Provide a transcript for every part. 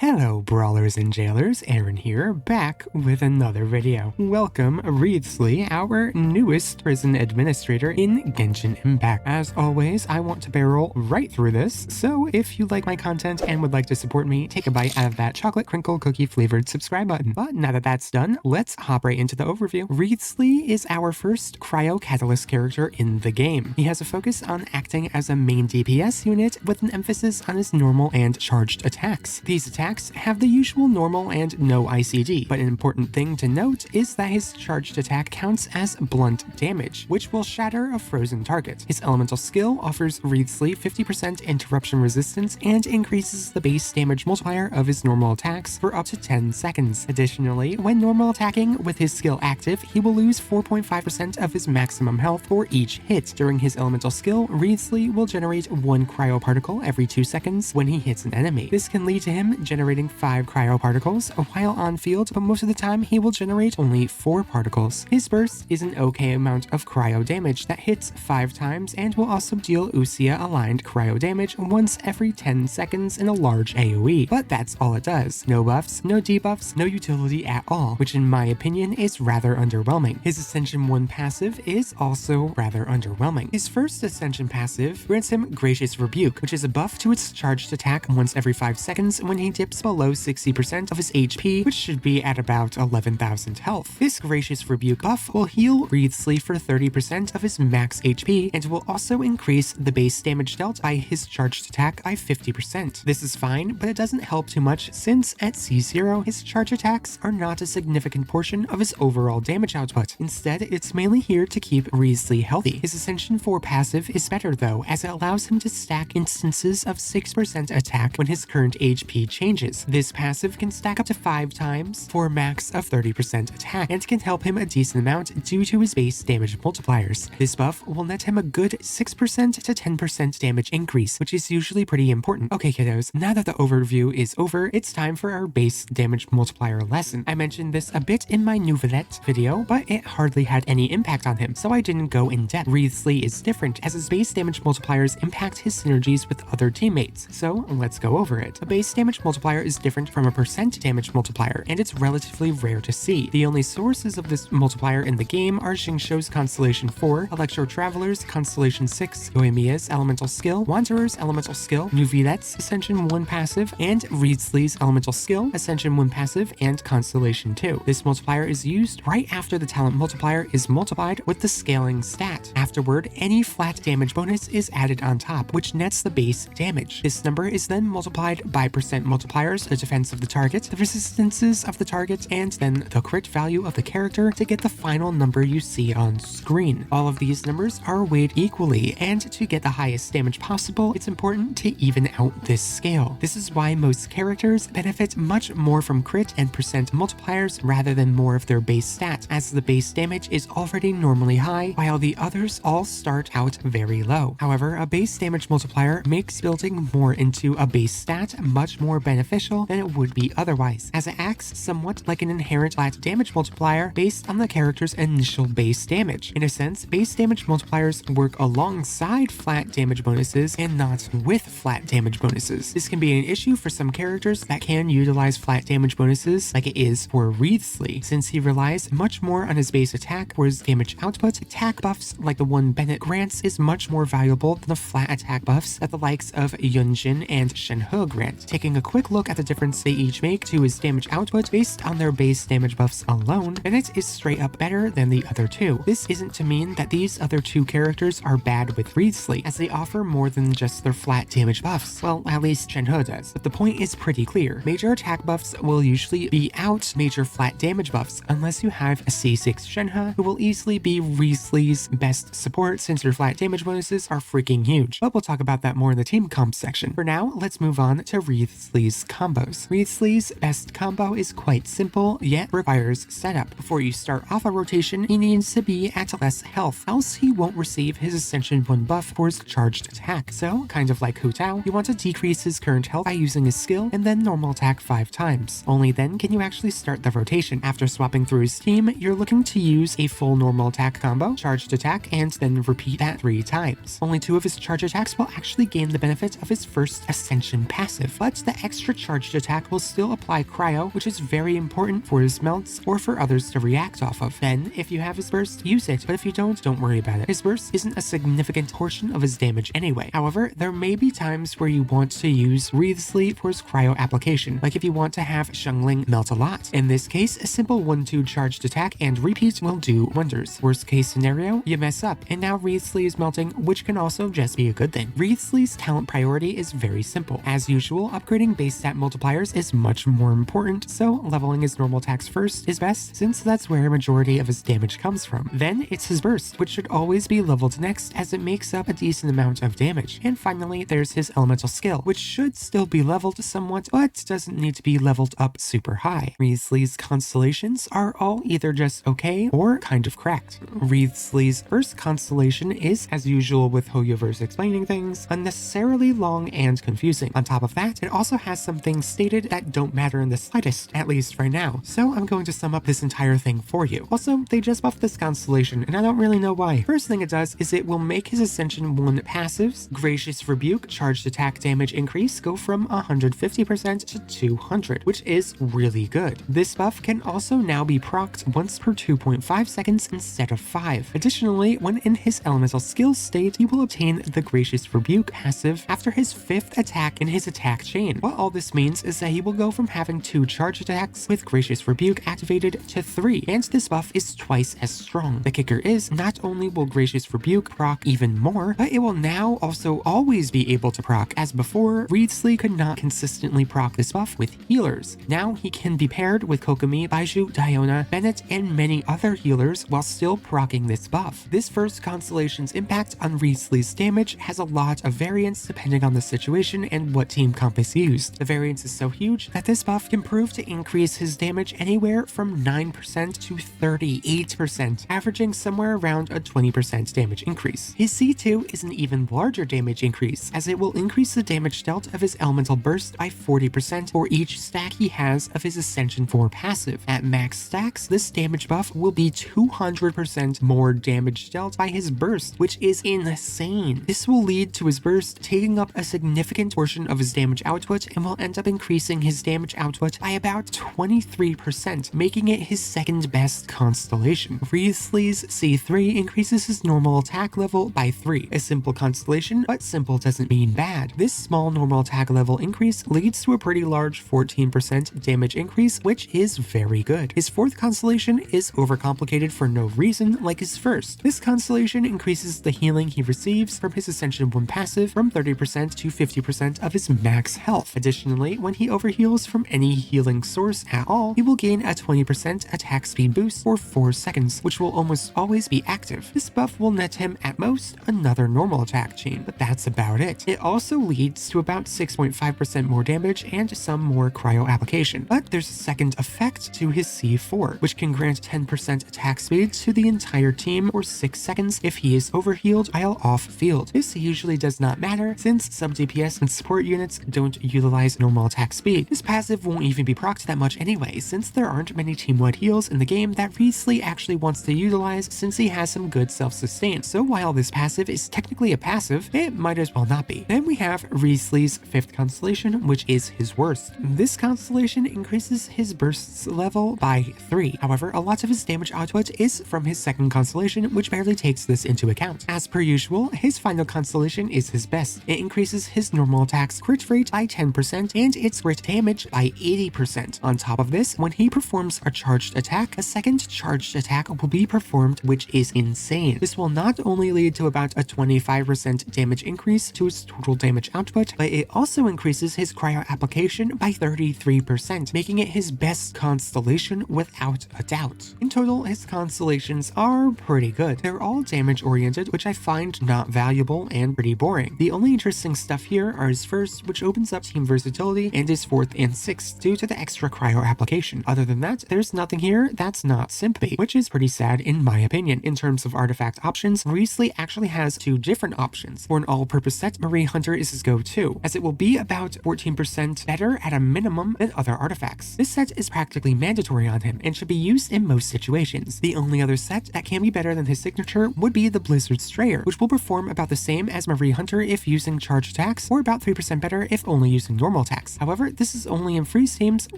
Hello brawlers and jailers, Aaron here, back with another video. Welcome Wriothesley, our newest prison administrator in Genshin Impact. As always, I want to barrel right through this, so if you like my content and would like to support me, take a bite out of that chocolate crinkle cookie flavored subscribe button. But now that that's done, let's hop right into the overview. Wriothesley is our first cryo catalyst character in the game. He has a focus on acting as a main DPS unit with an emphasis on his normal and charged attacks. These attacks have the usual normal and no ICD, but an important thing to note is that his charged attack counts as blunt damage, which will shatter a frozen target. His elemental skill offers Wriothesley 50% interruption resistance and increases the base damage multiplier of his normal attacks for up to 10 seconds. Additionally, when normal attacking with his skill active, he will lose 4.5% of his maximum health for each hit. During his elemental skill, Wriothesley will generate 1 cryo particle every 2 seconds when he hits an enemy. This can lead to him generating 5 cryo particles while on field, but most of the time he will generate only 4 particles. His burst is an okay amount of cryo damage that hits 5 times and will also deal Usia aligned cryo damage once every 10 seconds in a large AoE. But that's all it does. No buffs, no debuffs, no utility at all, which in my opinion is rather underwhelming. His Ascension 1 passive is also rather underwhelming. His first Ascension passive grants him Gracious Rebuke, which is a buff to its charged attack once every 5 seconds when he dips below 60% of his HP, which should be at about 11,000 health. This Gracious Rebuke buff will heal Wriothesley for 30% of his max HP and will also increase the base damage dealt by his charged attack by 50%. This is fine, but it doesn't help too much since at C0 his charge attacks are not a significant portion of his overall damage output. Instead, it's mainly here to keep Wriothesley healthy. His Ascension 4 passive is better though, as it allows him to stack instances of 6% attack when his current HP changes. This passive can stack up to 5 times for a max of 30% attack and can help him a decent amount due to his base damage multipliers. This buff will net him a good 6% to 10% damage increase, which is usually pretty important. Okay kiddos, now that the overview is over, it's time for our base damage multiplier lesson. I mentioned this a bit in my Nouvellette video, but it hardly had any impact on him, so I didn't go in depth. Wriothesley is different as his base damage multipliers impact his synergies with other teammates, so let's go over it. A base damage multiplier is different from a percent damage multiplier, and it's relatively rare to see. The only sources of this multiplier in the game are Xingqiu's Constellation 4, Electro Traveler's Constellation 6, Yoimiya's Elemental Skill, Wanderer's Elemental Skill, Nouvellette's Ascension 1 passive, and Wriothesley's Elemental Skill, Ascension 1 passive, and Constellation 2. This multiplier is used right after the talent multiplier is multiplied with the scaling stat. Afterward, any flat damage bonus is added on top, which nets the base damage. This number is then multiplied by percent multipliers, the defense of the target, the resistances of the target, and then the crit value of the character to get the final number you see on screen. All of these numbers are weighed equally, and to get the highest damage possible, it's important to even out this scale. This is why most characters benefit much more from crit and percent multipliers rather than more of their base stat, as the base damage is already normally high, while the others all start out very low. However, a base damage multiplier makes building more into a base stat much more beneficial than it would be otherwise, as it acts somewhat like an inherent flat damage multiplier based on the character's initial base damage. In a sense, base damage multipliers work alongside flat damage bonuses and not with flat damage bonuses. This can be an issue for some characters that can utilize flat damage bonuses like it is for Wriothesley, since he relies much more on his base attack for his damage output. Attack buffs like the one Bennett grants is much more valuable than the flat attack buffs that the likes of Yunjin and Shenhe grant. Taking a quick look at the difference they each make to his damage output based on their base damage buffs alone, Bennett is straight up better than the other two. This isn't to mean that these other two characters are bad with Wriothesley, as they offer more than just their flat damage buffs. Well, at least Shenhe does. But the point is pretty clear. Major attack buffs will usually be out major flat damage buffs, unless you have a C6 Shenhe, who will easily be Wriothesley's best support since her flat damage bonuses are freaking huge. But we'll talk about that more in the team comp section. For now, let's move on to Wriothesley's combos. Wriothesley's best combo is quite simple, yet requires setup. Before you start off a rotation, he needs to be at less health, else he won't receive his Ascension 1 buff for his charged attack. So, kind of like Hu Tao, you want to decrease his current health by using his skill and then normal attack 5 times. Only then can you actually start the rotation. After swapping through his team, you're looking to use a full normal attack combo, charged attack, and then repeat that 3 times. Only 2 of his charge attacks will actually gain the benefit of his first Ascension passive, but the extra extra charged attack will still apply cryo, which is very important for his melts or for others to react off of. Then, if you have his burst, use it, but if you don't worry about it. His burst isn't a significant portion of his damage anyway. However, there may be times where you want to use Wriothesley for his cryo application, like if you want to have Xiangling melt a lot. In this case, a simple 1-2 charged attack and repeat will do wonders. Worst case scenario, you mess up, and now Wriothesley is melting, which can also just be a good thing. Wriothesley's talent priority is very simple. As usual, upgrading base stat multipliers is much more important, so leveling his normal attacks first is best, since that's where a majority of his damage comes from. Then it's his burst, which should always be leveled next, as it makes up a decent amount of damage. And finally, there's his elemental skill, which should still be leveled somewhat, but doesn't need to be leveled up super high. Wriothesley's constellations are all either just okay or kind of cracked. Wriothesley's first constellation is, as usual with Hoyoverse explaining things, unnecessarily long and confusing. On top of that, it also has some things stated that don't matter in the slightest, at least right now, so I'm going to sum up this entire thing for you. Also, they just buffed this constellation, and I don't really know why. First thing it does is it will make his Ascension 1 passives, Gracious Rebuke, charged attack damage increase, go from 150% to 200, which is really good. This buff can also now be procced once per 2.5 seconds instead of 5. Additionally, when in his elemental skills state, he will obtain the Gracious Rebuke passive after his 5th attack in his attack chain. What all this means is that he will go from having 2 charge attacks with Gracious Rebuke activated to 3, and this buff is twice as strong. The kicker is, not only will Gracious Rebuke proc even more, but it will now also always be able to proc, as before, Wriothesley could not consistently proc this buff with healers. Now he can be paired with Kokomi, Baiju, Diona, Bennett, and many other healers while still proccing this buff. This first constellation's impact on Wriothesley's damage has a lot of variance depending on the situation and what team comp is used. The variance is so huge that this buff can prove to increase his damage anywhere from 9% to 38%, averaging somewhere around a 20% damage increase. His C2 is an even larger damage increase, as it will increase the damage dealt of his elemental burst by 40% for each stack he has of his Ascension 4 passive. At max stacks, this damage buff will be 200% more damage dealt by his burst, which is insane. This will lead to his burst taking up a significant portion of his damage output and will end up increasing his damage output by about 23%, making it his second best constellation. Wriothesley's C3 increases his normal attack level by 3, a simple constellation, but simple doesn't mean bad. This small normal attack level increase leads to a pretty large 14% damage increase, which is very good. His 4th constellation is overcomplicated for no reason like his first. This constellation increases the healing he receives from his Ascension 1 passive from 30% to 50% of his max health. Additionally, when he overheals from any healing source at all, he will gain a 20% attack speed boost for 4 seconds, which will almost always be active. This buff will net him at most another normal attack chain, but that's about it. It also leads to about 6.5% more damage and some more cryo application. But there's a second effect to his C4, which can grant 10% attack speed to the entire team for 6 seconds if he is overhealed while off field. This usually does not matter since sub DPS and support units don't utilize normal attack speed. This passive won't even be procced that much anyway, since there aren't many team-wide heals in the game that Wriothesley actually wants to utilize since he has some good self-sustain. So while this passive is technically a passive, it might as well not be. Then we have Wriothesley's 5th constellation, which is his worst. This constellation increases his bursts level by 3. However, a lot of his damage output is from his 2nd constellation, which barely takes this into account. As per usual, his final constellation is his best. It increases his normal attack's crit rate by 10% and its crit damage by 80%. On top of this, when he performs a charged attack, a second charged attack will be performed, which is insane. This will not only lead to about a 25% damage increase to his total damage output, but it also increases his cryo application by 33%, making it his best constellation without a doubt. In total, his constellations are pretty good. They're all damage oriented, which I find not valuable and pretty boring. The only interesting stuff here are his first, which opens up team versatility, and his 4th and 6th due to the extra cryo application. Other than that, there's nothing here that's not simp bait, which is pretty sad in my opinion. In terms of artifact options, Wriothesley actually has 2 different options. For an all-purpose set, Marie Hunter is his go-to, as it will be about 14% better at a minimum than other artifacts. This set is practically mandatory on him and should be used in most situations. The only other set that can be better than his signature would be the Blizzard Strayer, which will perform about the same as Marie Hunter if using charge attacks, or about 3% better if only using normal normal attacks. However, this is only in freeze teams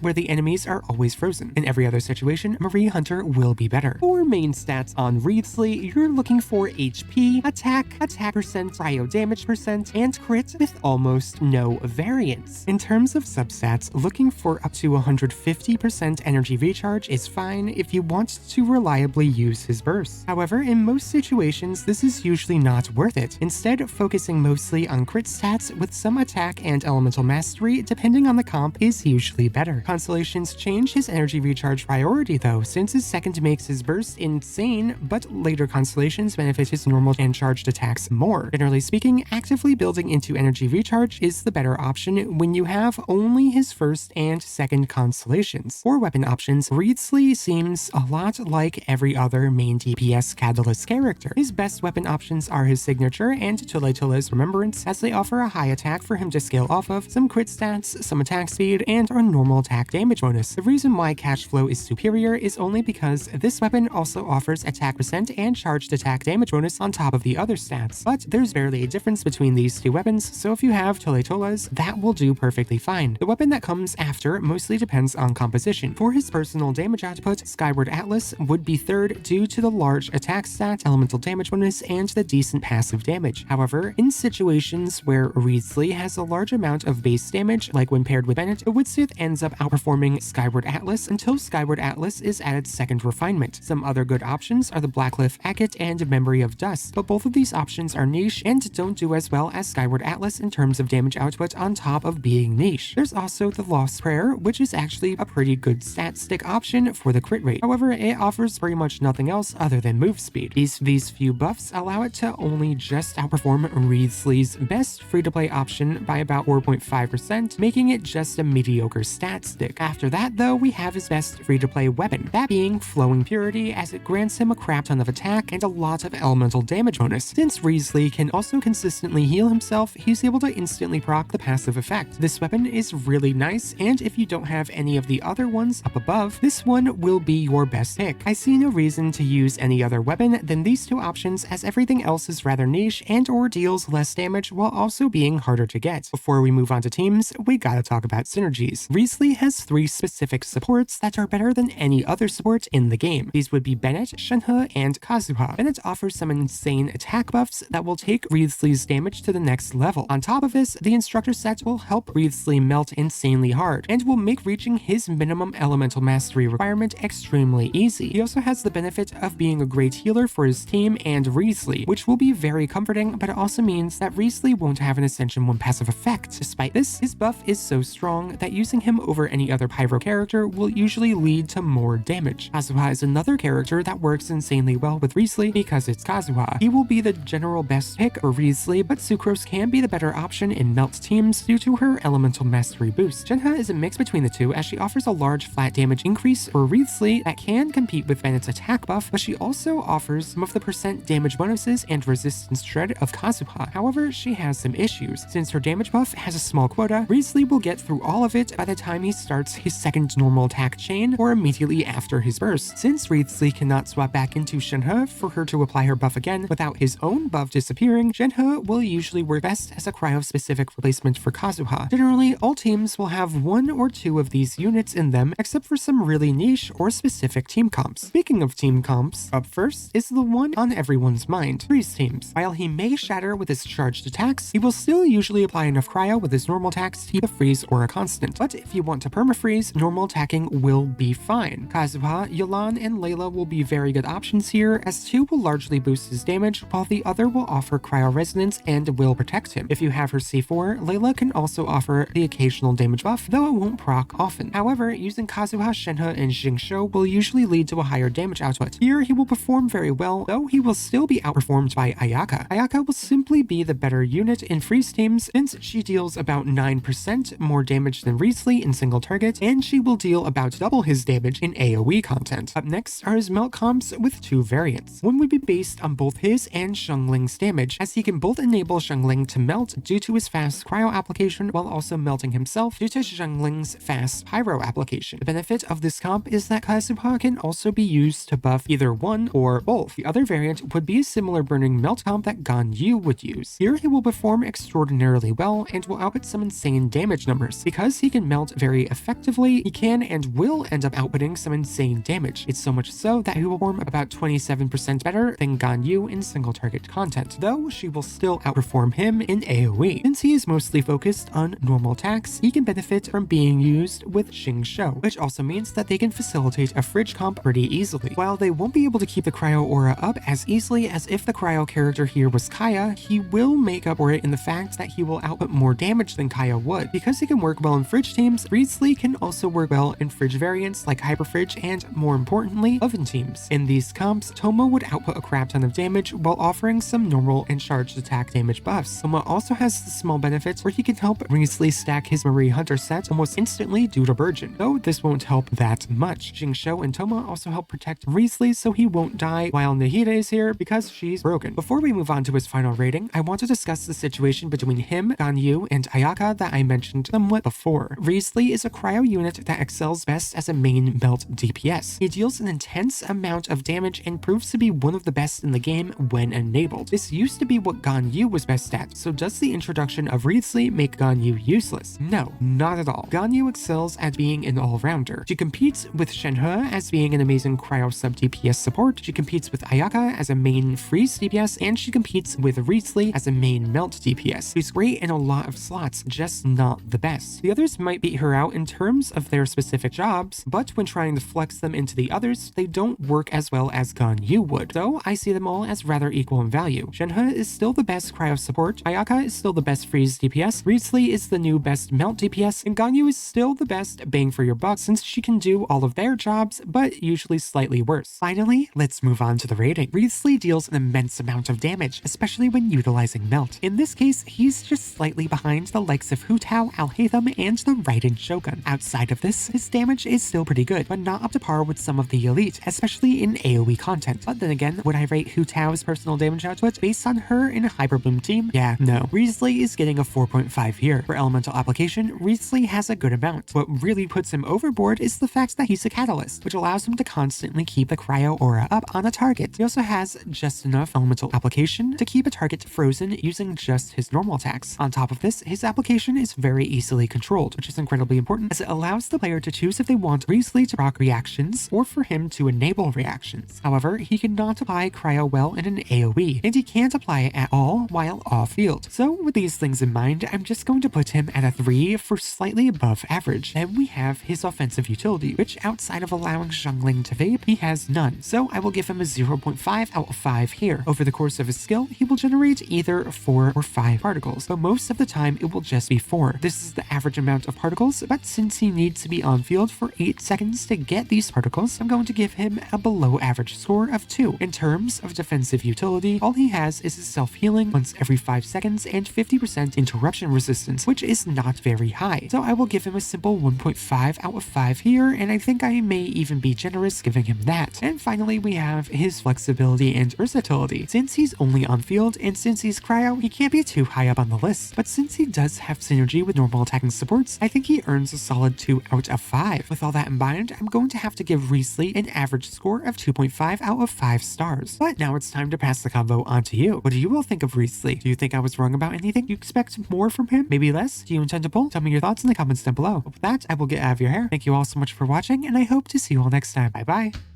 where the enemies are always frozen. In every other situation, Marie Hunter will be better. For main stats on Wriothesley, you're looking for HP, attack percent, cryo damage percent, and crit with almost no variance. In terms of substats, looking for up to 150% energy recharge is fine if you want to reliably use his burst. However, in most situations, this is usually not worth it. Instead, focusing mostly on crit stats with some attack and elemental mastery, depending on the comp, is usually better. Constellations change his energy recharge priority though, since his second makes his burst insane, but later constellations benefit his normal and charged attacks more. Generally speaking, actively building into energy recharge is the better option when you have only his first and second constellations. For weapon options, Wriothesley seems a lot like every other main DPS Catalyst character. His best weapon options are his signature and Tule's Remembrance, as they offer a high attack for him to scale off of, some crit stats, some attack speed, and a normal attack damage bonus. The reason why Cash Flow is superior is only because this weapon also offers attack percent and charged attack damage bonus on top of the other stats. But there's barely a difference between these two weapons, so if you have Tule's, that will do perfectly fine. The weapon that comes after mostly depends on composition. For his personal damage output, Skyward Atlas would be third due to the large attack stat, elemental damage bonus, and the decent passive damage. However, in situations where Wriothesley has a large amount of base damage, like when paired with Bennett, the Woodsmith ends up outperforming Skyward Atlas until Skyward Atlas is at its second refinement. Some other good options are the Blackcliff Acket and Memory of Dust, but both of these options are niche and don't do as well as Skyward Atlas in terms of damage output on top of being niche. There's also the Lost Prayer, which is actually a pretty good stat stick option for the crit rate. However, it offers pretty much nothing else other than move speed. These few buffs allow it to only just outperform Wriothesley's best free-to-play option by about 4.5%, making it just a mediocre stat stick. After that, though, we have his best free-to-play weapon, that being Flowing Purity, as it grants him a crap ton of attack and a lot of elemental damage bonus. Since Wriothesley can also consistently heal himself, he's able to instantly proc the passive effect. This weapon is really nice, and if you don't have any of the other ones up above, this one will be your best pick. I see no reason to use any other weapon than these two options, as everything else is rather niche and or deals less damage while also being harder to get. Before we move on to teams, we gotta talk about synergies. Wriothesley has 3 specific supports that are better than any other support in the game. These would be Bennett, Shenhe, and Kazuha. Bennett offers some insane attack buffs that will take Wriothesley's damage to the next level. On top of this, the instructor set will help Wriothesley melt insanely hard, and will make reaching his minimum elemental mastery requirement extremely easy. He also has the benefit of being a great healer for his team and Wriothesley, which will be very comforting, but it also means that Wriothesley won't have an Ascension 1 passive effect. Despite this, his buff is so strong that using him over any other Pyro character will usually lead to more damage. Kazuha is another character that works insanely well with Wriothesley because it's Kazuha. He will be the general best pick for Wriothesley, but Sucrose can be the better option in melt teams due to her elemental mastery boost. Shenhe is a mix between the two, as she offers a large flat damage increase for Wriothesley that can compete with Bennett's attack buff, but she also offers some of the percent damage bonuses and resistance shred of Kazuha. However, she has some issues. Since her damage buff has a small quota, Wriothesley will get through all of it by the time he starts his second normal attack chain or immediately after his burst. Since Wriothesley cannot swap back into Shenhe for her to apply her buff again without his own buff disappearing, Shenhe will usually work best as a cryo-specific replacement for Kazuha. Generally, all teams will have 1 or 2 of these units in them, except for some really niche or specific team comps. Speaking of team comps, up first is the one on everyone's mind, Freeze teams. While he may shatter with his charged attacks, he will still usually apply enough cryo with his normal attacks to keep a freeze or a constant. But if you want to perma-freeze, normal attacking will be fine. Kazuha, Yolan, and Layla will be very good options here, as 2 will largely boost his damage, while the other will offer cryo resonance and will protect him. If you have her C4, Layla can also offer the occasional damage buff, though it won't proc often. However, using Kazuha, Shenhe, and Jingshou will usually lead to a higher damage output. Here, he will perform very well, though he will still be outperformed by Ayaka. Ayaka will simply be the better unit in freeze teams, since she deals about 9% more damage than Wriothesley in single target, and she will deal about double his damage in AoE content. Up next are his melt comps with 2 variants. One would be based on both his and Xiangling's damage, as he can both enable Xiangling to melt due to his fast cryo application while also melting himself due to Xiangling's fast pyro application. The benefit of this comp is that Kazuha can also be used to buff either one or both. The other variant would be a similar burning melt comp that Ganyu would use. Here he will perform extraordinarily well and will output some insane insane damage numbers. Because he can melt very effectively, he can and will end up outputting some insane damage. It's so much so that he will perform about 27% better than Ganyu in single target content, though she will still outperform him in AoE. Since he is mostly focused on normal attacks, he can benefit from being used with Xing Shou, which also means that they can facilitate a fridge comp pretty easily. While they won't be able to keep the cryo aura up as easily as if the cryo character here was Kaya, he will make up for it in the fact that he will output more damage than Kaya would. Because he can work well in fridge teams, Wriothesley can also work well in fridge variants like Hyper Fridge and, more importantly, oven teams. In these comps, Toma would output a crap ton of damage while offering some normal and charged attack damage buffs. Toma also has the small benefit where he can help Wriothesley stack his Marie Hunter set almost instantly due to Burgeon, though this won't help that much. Xing Shou and Toma also help protect Wriothesley so he won't die while Nahida is here because she's broken. Before we move on to his final rating, I want to discuss the situation between him, Ganyu, and Ayaka that I mentioned somewhat before. Wriothesley is a cryo unit that excels best as a main melt DPS. He deals an intense amount of damage and proves to be one of the best in the game when enabled. This used to be what Ganyu was best at, so does the introduction of Wriothesley make Ganyu useless? No, not at all. Ganyu excels at being an all-rounder. She competes with Shenhe as being an amazing cryo sub DPS support, she competes with Ayaka as a main freeze DPS, and she competes with Wriothesley as a main melt DPS. She's great in a lot of slots, just not the best. The others might beat her out in terms of their specific jobs, but when trying to flex them into the others, they don't work as well as Ganyu would. So I see them all as rather equal in value. Shenhe is still the best cryo support, Ayaka is still the best freeze DPS, Wriothesley is the new best melt DPS, and Ganyu is still the best bang for your buck since she can do all of their jobs, but usually slightly worse. Finally, let's move on to the rating. Wriothesley deals an immense amount of damage, especially when utilizing melt. In this case, he's just slightly behind the likes of Hu Tao, Al-Haytham, and the Raiden Shogun. Outside of this, his damage is still pretty good, but not up to par with some of the elite, especially in AoE content. But then again, would I rate Hu Tao's personal damage output based on her in a Hyper Bloom team? Yeah, no. Wriothesley is getting a 4.5 here. For elemental application, Wriothesley has a good amount. What really puts him overboard is the fact that he's a catalyst, which allows him to constantly keep the cryo aura up on a target. He also has just enough elemental application to keep a target frozen using just his normal attacks. On top of this, his application is very easily controlled, which is incredibly important as it allows the player to choose if they want Wriothesley to proc reactions or for him to enable reactions. However, he cannot apply cryo well in an AoE, and he can't apply it at all while off-field. So with these things in mind, I'm just going to put him at a 3 for slightly above average. Then we have his offensive utility, which outside of allowing Xiangling to vape, he has none. So I will give him a 0.5 out of 5 here. Over the course of his skill, he will generate either 4 or 5 particles, but most of the time it will just be 4. This is the average amount of particles, but since he needs to be on field for 8 seconds to get these particles, I'm going to give him a below average score of 2. In terms of defensive utility, all he has is his self-healing once every 5 seconds and 50% interruption resistance, which is not very high. So I will give him a simple 1.5 out of 5 here, and I think I may even be generous giving him that. And finally, we have his flexibility and versatility. Since he's only on field, and since he's cryo, he can't be too high up on the list. But since he does have synergy with normal attacking supports, I think he earns a solid 2 out of 5. With all that in mind, I'm going to have to give Wriothesley an average score of 2.5 out of 5 stars. But now it's time to pass the convo on to you. What do you all think of Wriothesley? Do you think I was wrong about anything? Do you expect more from him? Maybe less? Do you intend to pull? Tell me your thoughts in the comments down below. But with that, I will get out of your hair. Thank you all so much for watching, and I hope to see you all next time. Bye bye.